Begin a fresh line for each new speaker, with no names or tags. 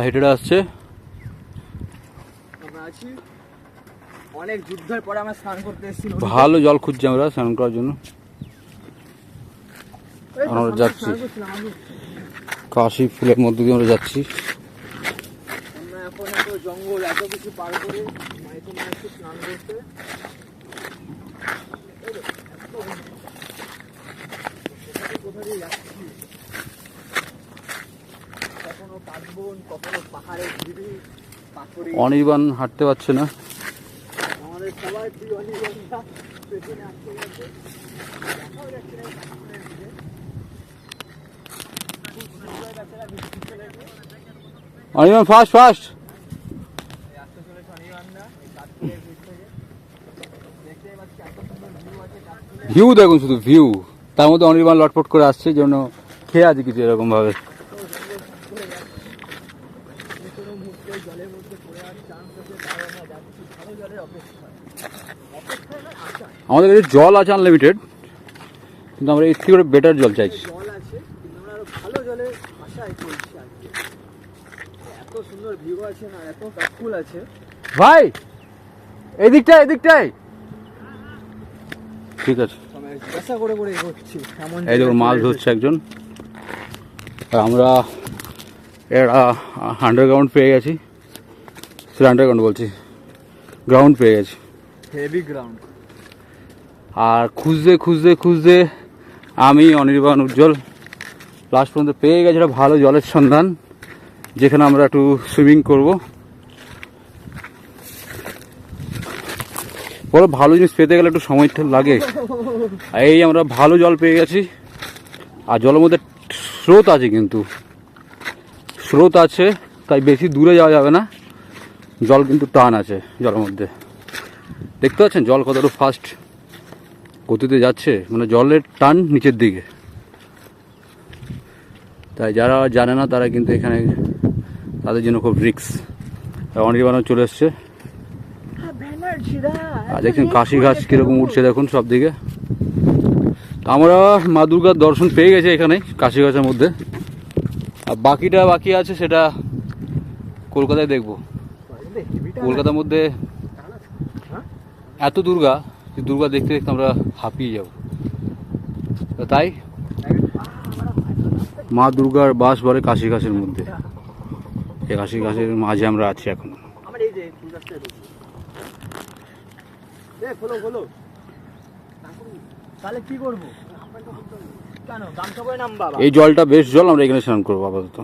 হেঁটে আসছে,
অনেক যুদ্ধের পরে আমরা স্নান করতে এসেছি।
ভালো জল খুঁজছি আমরা স্নান করার জন্য। আমরা যাচ্ছি কাশি ফুলের মধ্যে দিয়ে আমরা যাচ্ছি।
আমরা এখন এত জঙ্গল এত কিছু পার করে স্নান করতে। কোথা দিয়ে যাচ্ছি, কখনো কাঠবন, কখনো পাহাড়ের ঢিবি, পাথরে।
অনির্বাণ হাঁটতে পারছে না,
আমাদের সবাই প্রিয় অনির্বাণটা পেছনে আসতে গেছে, দেখাও যাচ্ছে না পাথরের দিকে।
অনির্বাণ ফাস্ট ফাস্ট
আসতে চলেছে অনির্বাণটা এই কাঠফুলের দিক থেকে। দেখতে পাচ্ছি এত সুন্দর ভিউ আছে কাঠফুলের।
ভিউ দেখুন, শুধু ভিউ, তার মধ্যে অনির্বাণ লটপট করে আসছে, জন্য খেয়ে আছে কিছু এরকম ভাবে।
জলের মধ্যে পড়ে আর চান্স আছে, তাও আমরা যাচ্ছি ভালো জলের অপেক্ষায়। অপেক্ষায় না, আশা।
আমাদের কাছে জল আছে আনলিমিটেড, কিন্তু আমরা এর থেকে করে বেটার জল চাইছি।
জল আছে কিন্তু আমরা আরো ভালো জলের আশায় চলছি আজকে। এত সুন্দর ভিউ আছে না, এত কাঠফুল আছে।
ভাই এদিকটাই এদিকটাই, ঠিক আছে।
জিজ্ঞাসা করে করে এগোচ্ছি।
এই দেখুন মাছ ধরছে একজন, আর আমরা এটা আন্ডারগ্রাউন্ড পেয়ে গেছি, সেটা আন্ডারগ্রাউন্ড বলছি, গ্রাউন্ড পেয়ে গেছি।
Heavy ground.
আর খুঁজতে খুঁজতে খুঁজতে আমি অনির্বাণ উজ্জ্বল লাস্ট পর্যন্ত পেয়ে গেছি একটা ভালো জলের সন্ধান, যেখানে আমরা একটু সুইমিং করব। বড় ভালো জিনিস পেতে গেলে একটু সময় লাগে। এই আমরা ভালো জল পেয়ে গেছি, আর জলের মধ্যে স্রোত আছে, কিন্তু স্রোত আছে তাই বেশি দূরে যাওয়া যাবে না। জল কিন্তু টান আছে জলের মধ্যে, দেখতে পাচ্ছেন জল কতটা ফাস্ট গতিতে যাচ্ছে, মানে জলের টান নিচের দিকে। তাই যারা জানে না তারা কিন্তু এখানে তাদের জন্য খুব রিস্ক। অনির্বাণও চলে এসছে, আর দেখছেন কাশি ঘাস কিরকম উঠছে দেখুন সব দিকে। আমরা মা দুর্গার দর্শন পেয়ে গেছি এখানে কাশি ঘাসের মধ্যে, আর বাকিটা বাকি আছে সেটা কলকাতায় দেখব। কলকাতার মধ্যে এত দুর্গা, দুর্গা দেখতে দেখতে আমরা হাঁপিয়ে যাব। তাই মা দুর্গার বাস বলে কাশি ঘাসের মধ্যে, এই কাশি ঘাসের মাঝে আমরা আছি এখন। এই জলটা বেশ জল, আমরা এখানে স্নান করবো আপাতত।